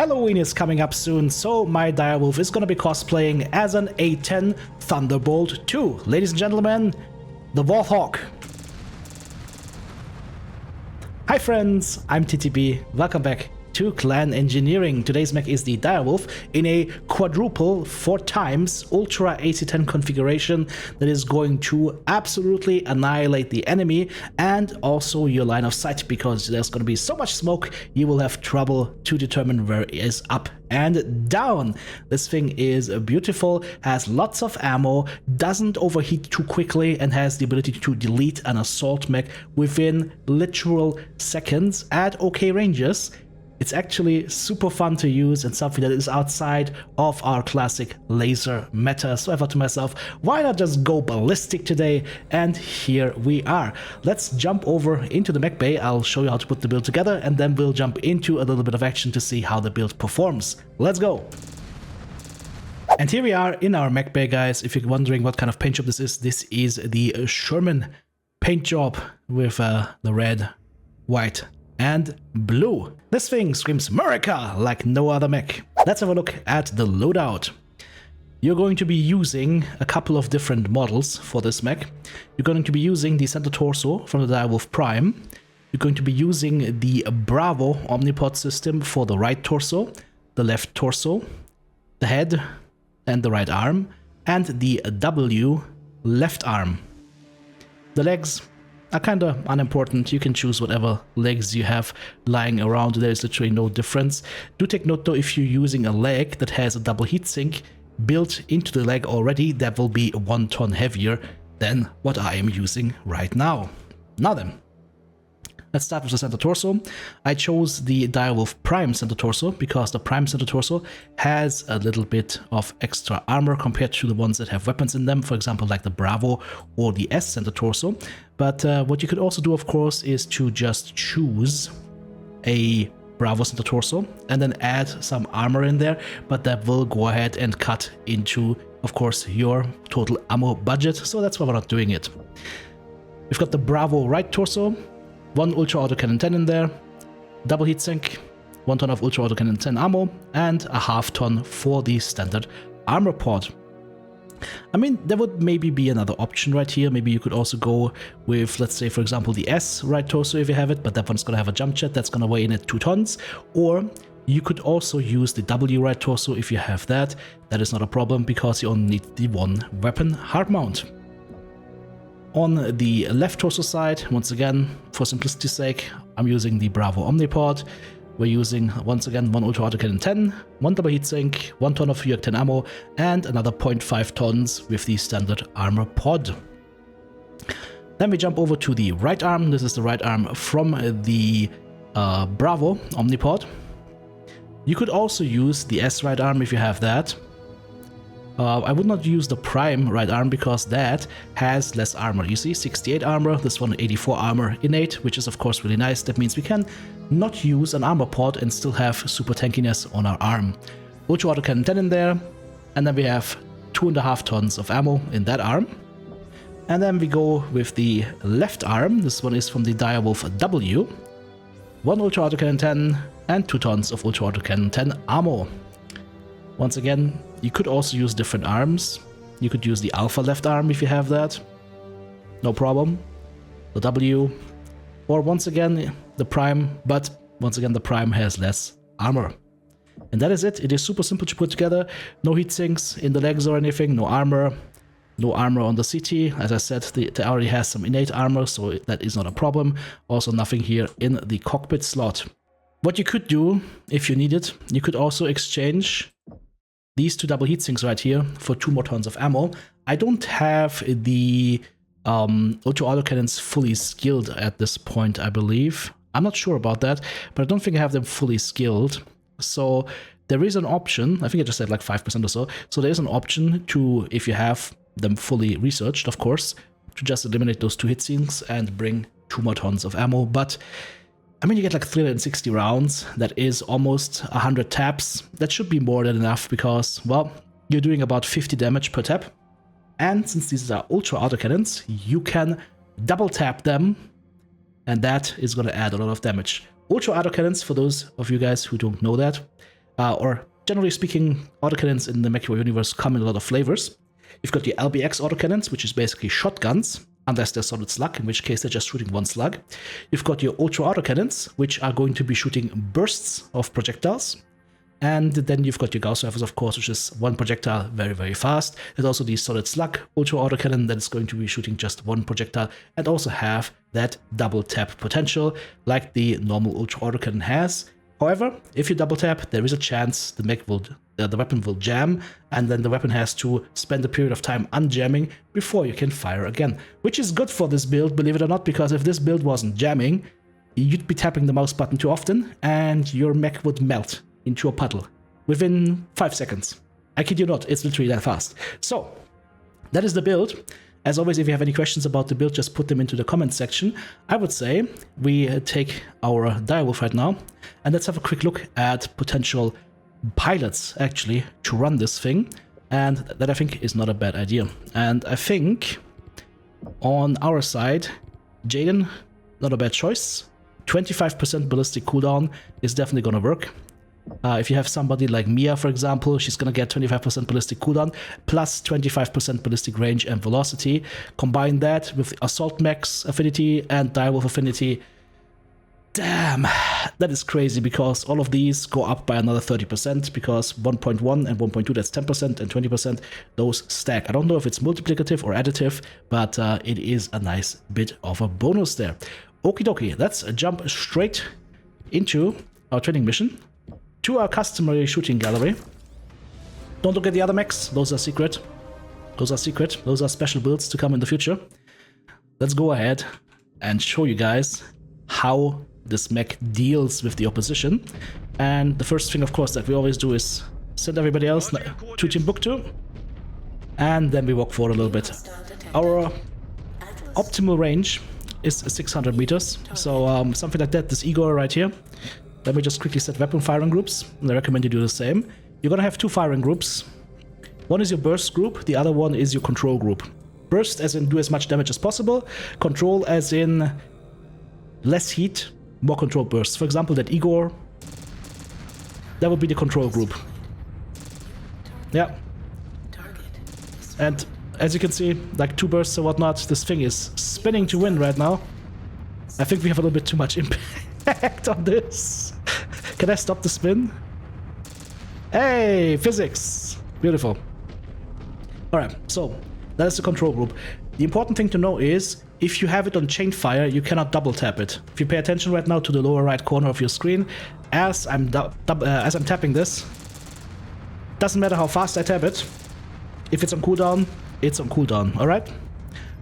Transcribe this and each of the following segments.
Halloween is coming up soon, so my direwolf is gonna be cosplaying as an A10 Thunderbolt 2. Ladies and gentlemen, the Warthog. Hi friends, I'm TTB. Welcome back to Clan Engineering. Today's mech is the direwolf in a quadruple 4x Ultra AC10 configuration that is going to absolutely annihilate the enemy and also your line of sight, because there's going to be so much smoke you will have trouble to determine where it is up and down. This thing is beautiful, has lots of ammo, doesn't overheat too quickly, and has the ability to delete an assault mech within literal seconds at okay ranges. It's actually super fun to use and something that is outside of our classic laser meta. So I thought to myself, why not just go ballistic today? And here we are. Let's jump over into the Mechbay. I'll show you how to put the build together, and then we'll jump into a little bit of action to see how the build performs. Let's go. And here we are in our Mechbay, guys. If you're wondering what kind of paint job this is the Sherman paint job with the red, white, and blue. This thing screams America like no other mech. Let's have a look at the loadout. You're going to be using a couple of different models for this mech. You're going to be using the center torso from the direwolf Prime. You're going to be using the Bravo Omnipod system for the right torso, the left torso, the head and the right arm, and the W left arm. The legs are kind of unimportant. You can choose whatever legs you have lying around. There is literally no difference. Do take note though, if you're using a leg that has a double heatsink built into the leg already, that will be 1 ton heavier than what I am using right now. Now then, let's start with the center torso. I chose the direwolf Prime center torso because the Prime center torso has a little bit of extra armor compared to the ones that have weapons in them, for example like the Bravo or the S center torso. But what you could also do, of course, is to just choose a Bravo center torso and then add some armor in there, but that will go ahead and cut into, of course, your total ammo budget, so that's why we're not doing it. We've got the Bravo right torso, 1 Ultra Autocannon 10 in there, double heatsink, 1 ton of Ultra Autocannon 10 ammo, and a half ton for the standard armor pod. I mean, there would maybe be another option right here. Maybe you could also go with, let's say, for example, the S right torso if you have it, but that one's going to have a jump jet that's going to weigh in at 2 tons. Or you could also use the W right torso if you have that. That is not a problem because you only need the 1 weapon hard mount. On the left torso side, once again, for simplicity's sake, I'm using the Bravo Omnipod. We're using, once again, 1 Ultra Autocannon 10, 1 double heatsink, 1 ton of UAC 10 ammo, and another 0.5 tons with the standard armor pod. Then we jump over to the right arm. This is the right arm from the Bravo Omnipod. You could also use the S right arm if you have that. I would not use the Prime right arm because that has less armor. You see, 68 armor, this one 84 armor innate, which is of course really nice. That means we can not use an armor pod and still have super tankiness on our arm. Ultra Autocannon 10 in there, and then we have 2.5 tons of ammo in that arm. And then we go with the left arm. This one is from the direwolf W. 1 Ultra Autocannon 10 and 2 tons of Ultra Autocannon 10 ammo. Once again, you could also use different arms. You could use the Alpha left arm if you have that. No problem. The W. Or once again, the Prime, but once again, the Prime has less armor. And that is it. It is super simple to put together. No heat sinks in the legs or anything. No armor. No armor on the CT. As I said, it already has some innate armor, so that is not a problem. Also nothing here in the cockpit slot. What you could do, if you need it, you could also exchange these 2 double heatsinks right here for 2 more tons of ammo. I don't have the Ultra Autocannons fully skilled at this point, I believe. I'm not sure about that, but I don't think I have them fully skilled. So there is an option, I think I just said like 5% or so. So there is an option to, if you have them fully researched, of course, to just eliminate those 2 heatsinks and bring 2 more tons of ammo. But I mean, you get like 360 rounds. That is almost 100 taps. That should be more than enough because, well, you're doing about 50 damage per tap. And since these are Ultra Autocannons, you can double tap them, and that is going to add a lot of damage. Ultra Autocannons, for those of you guys who don't know that, or generally speaking, autocannons in the Mechwarrior universe come in a lot of flavors. You've got your LBX autocannons, which is basically shotguns, unless they're solid slug, in which case they're just shooting one slug. You've got your ultra autocannons, which are going to be shooting bursts of projectiles. And then you've got your Gauss rifles, of course, which is one projectile very, very fast. There's also the solid slug ultra autocannon that is going to be shooting just one projectile and also have that double tap potential like the normal ultra autocannon has. However, if you double tap, there is a chance the weapon will jam, and then the weapon has to spend a period of time unjamming before you can fire again. Which is good for this build, believe it or not, because if this build wasn't jamming, you'd be tapping the mouse button too often and your mech would melt into a puddle within 5 seconds. I kid you not, it's literally that fast. So, that is the build. As always, if you have any questions about the build, just put them into the comment section. I would say we take our direwolf right now, and let's have a quick look at potential pilots, actually, to run this thing. And that, I think, is not a bad idea. And I think, on our side, Jade, not a bad choice. 25% ballistic cooldown is definitely gonna work. If you have somebody like Mia, for example, she's gonna get 25% ballistic cooldown plus 25% ballistic range and velocity. Combine that with Assault Mech's affinity and Direwolf affinity. Damn, that is crazy, because all of these go up by another 30%, because 1.1 and 1.2, that's 10%, and 20%, those stack. I don't know if it's multiplicative or additive, but it is a nice bit of a bonus there. Okie dokie, let's jump straight into our training mission. To our customary shooting gallery. Don't look at the other mechs, those are secret. Those are secret, those are special builds to come in the future. Let's go ahead and show you guys how this mech deals with the opposition. And the first thing, of course, that we always do is send everybody else to Timbuktu. And then we walk forward a little bit. Our optimal range is 600 meters, so something like that, this Igor right here. Let me just quickly set weapon firing groups, and I recommend you do the same. You're gonna have two firing groups. One is your burst group, the other one is your control group. Burst as in do as much damage as possible, control as in less heat, more controlled bursts. For example, that Igor, that would be the control group. Yeah. And as you can see, like 2 bursts or whatnot, this thing is spinning to win right now. I think we have a little bit too much impact on this. Can I stop the spin? Hey, physics! Beautiful. Alright, so that is the control group. The important thing to know is, if you have it on chain fire, you cannot double tap it. If you pay attention right now to the lower right corner of your screen, as I'm tapping this, doesn't matter how fast I tap it, if it's on cooldown, it's on cooldown, alright?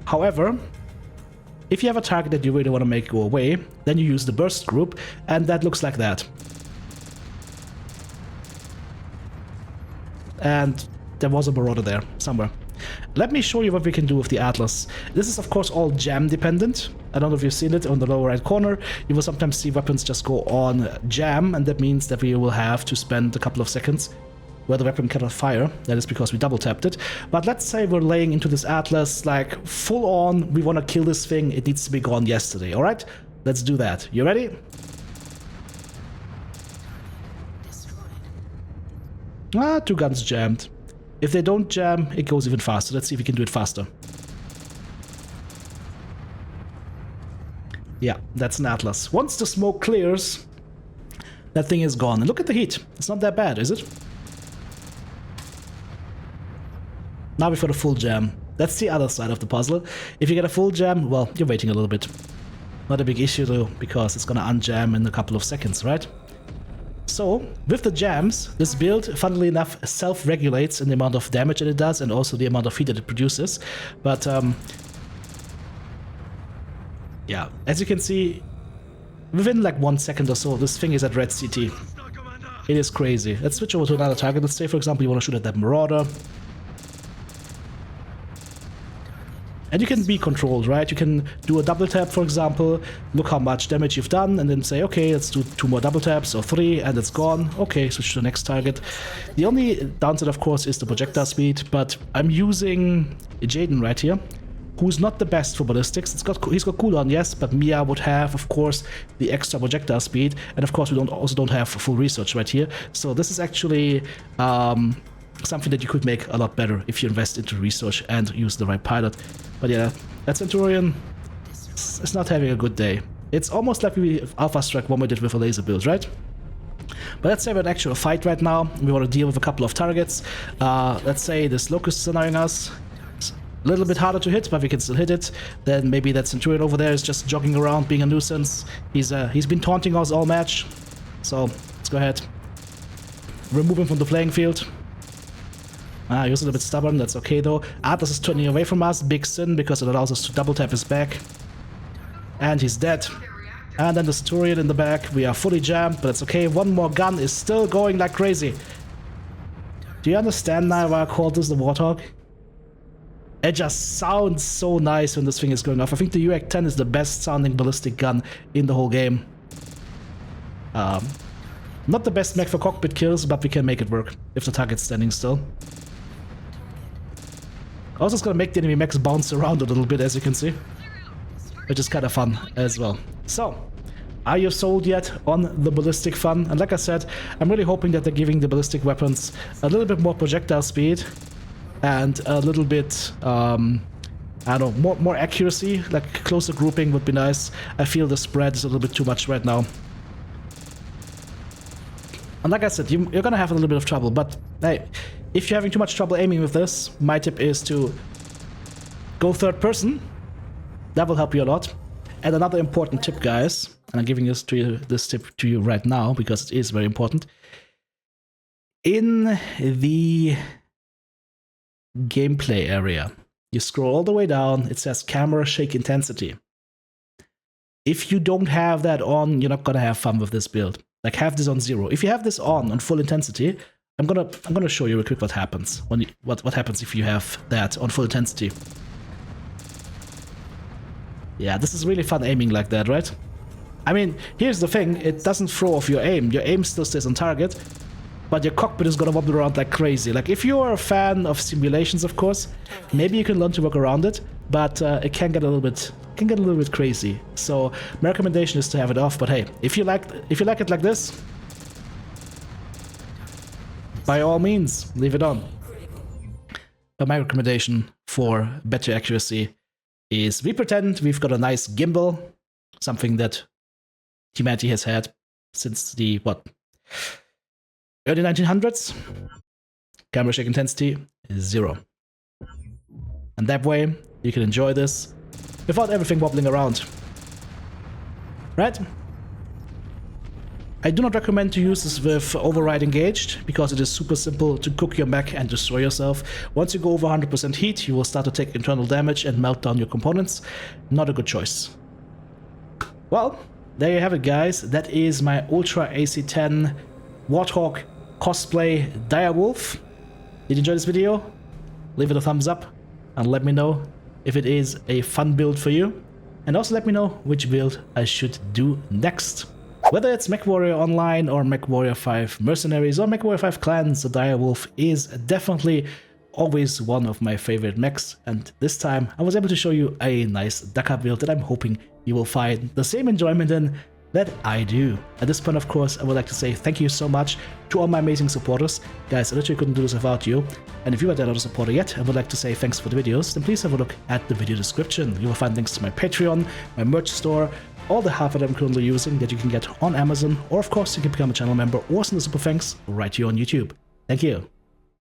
However, if you have a target that you really want to make go away, then you use the burst group, and that looks like that. And there was a marauder there, somewhere. Let me show you what we can do with the Atlas. This is of course all jam dependent. I don't know if you've seen it on the lower right corner. You will sometimes see weapons just go on jam, and that means that we will have to spend a couple of seconds where the weapon cannot fire. That is because we double tapped it. But let's say we're laying into this Atlas like full on, we want to kill this thing, it needs to be gone yesterday, alright? Let's do that. You ready? Ah, 2 guns jammed. If they don't jam, it goes even faster. Let's see if we can do it faster. Yeah, that's an Atlas. Once the smoke clears, that thing is gone. And look at the heat. It's not that bad, is it? Now we've got a full jam. That's the other side of the puzzle. If you get a full jam, well, you're waiting a little bit. Not a big issue though, because it's gonna unjam in a couple of seconds, right? So, with the jams, this build, funnily enough, self-regulates in the amount of damage that it does and also the amount of heat that it produces. But, yeah, as you can see, within like 1 second or so, this thing is at red CT. It is crazy. Let's switch over to another target. Let's say, for example, you want to shoot at that Marauder. And you can be controlled, right? You can do a double tap, for example, look how much damage you've done, and then say, okay, let's do 2 more double taps, or 3, and it's gone. Okay, switch to the next target. The only downside, of course, is the projectile speed, but I'm using Jade right here, who's not the best for ballistics. He's got cooldown, yes, but Mia would have, of course, the extra projectile speed, and of course we also don't have full research right here. So this is actually something that you could make a lot better if you invest into research and use the right pilot. But yeah, that Centurion is not having a good day. It's almost like we Alpha Strike one we did with a laser build, right? But let's say we're in an actual fight right now. We want to deal with a couple of targets. Let's say this Locust is annoying us. It's a little bit harder to hit, but we can still hit it. Then maybe that Centurion over there is just jogging around, being a nuisance. He's been taunting us all match. So let's go ahead. Remove him from the playing field. He was a little bit stubborn, that's okay though. Atlas is turning away from us, big sin, because it allows us to double tap his back. And he's dead. And then the Centurion in the back, we are fully jammed, but it's okay. One more gun is still going like crazy. Do you understand now why I called this the Warthog? It just sounds so nice when this thing is going off. I think the UAC-10 is the best sounding ballistic gun in the whole game. Not the best mech for cockpit kills, but we can make it work if the target's standing still. Also, it's gonna make the enemy mechs bounce around a little bit, as you can see, which is kind of fun as well. So, are you sold yet on the ballistic fun? And like I said, I'm really hoping that they're giving the ballistic weapons a little bit more projectile speed and a little bit, I don't know, more accuracy. Like closer grouping would be nice. I feel the spread is a little bit too much right now. And like I said, you're gonna have a little bit of trouble, but hey, if you're having too much trouble aiming with this, my tip is to go third person. That will help you a lot. And another important tip, guys, and I'm giving this tip to you right now because it is very important. In the gameplay area, you scroll all the way down, it says camera shake intensity. If you don't have that on, you're not gonna have fun with this build. Like, have this on 0. If you have this on full intensity, I'm gonna show you real quick what happens when what happens if you have that on full intensity. Yeah, this is really fun aiming like that, right? I mean, here's the thing, it doesn't throw off your aim. Your aim still stays on target, but your cockpit is gonna wobble around like crazy. Like, if you're a fan of simulations, of course, maybe you can learn to work around it, but it can get a little bit crazy. So my recommendation is to have it off. But hey, if you like it like this, by all means, leave it on. But my recommendation for better accuracy is we pretend we've got a nice gimbal, something that humanity has had since the, early 1900s. Camera shake intensity is 0. And that way, you can enjoy this without everything wobbling around. Right? I do not recommend to use this with override engaged, because it is super simple to cook your mech and destroy yourself. Once you go over 100% heat, you will start to take internal damage and melt down your components. Not a good choice. Well, there you have it, guys. That is my Ultra AC-10 Warthog cosplay Direwolf. Did you enjoy this video? Leave it a thumbs up and let me know if it is a fun build for you. And also let me know which build I should do next. Whether it's Mechwarrior Online or Mechwarrior 5 Mercenaries or Mechwarrior 5 Clans, the Direwolf is definitely always one of my favorite mechs, and this time I was able to show you a nice Dakar build that I'm hoping you will find the same enjoyment in that I do. At this point, of course, I would like to say thank you so much to all my amazing supporters. Guys, I literally couldn't do this without you. And if you are not a supporter yet and would like to say thanks for the videos, then please have a look at the video description. You will find links to my Patreon, my merch store, all the hardware that I'm currently using that you can get on Amazon, or of course you can become a channel member or send a super thanks right here on YouTube. Thank you.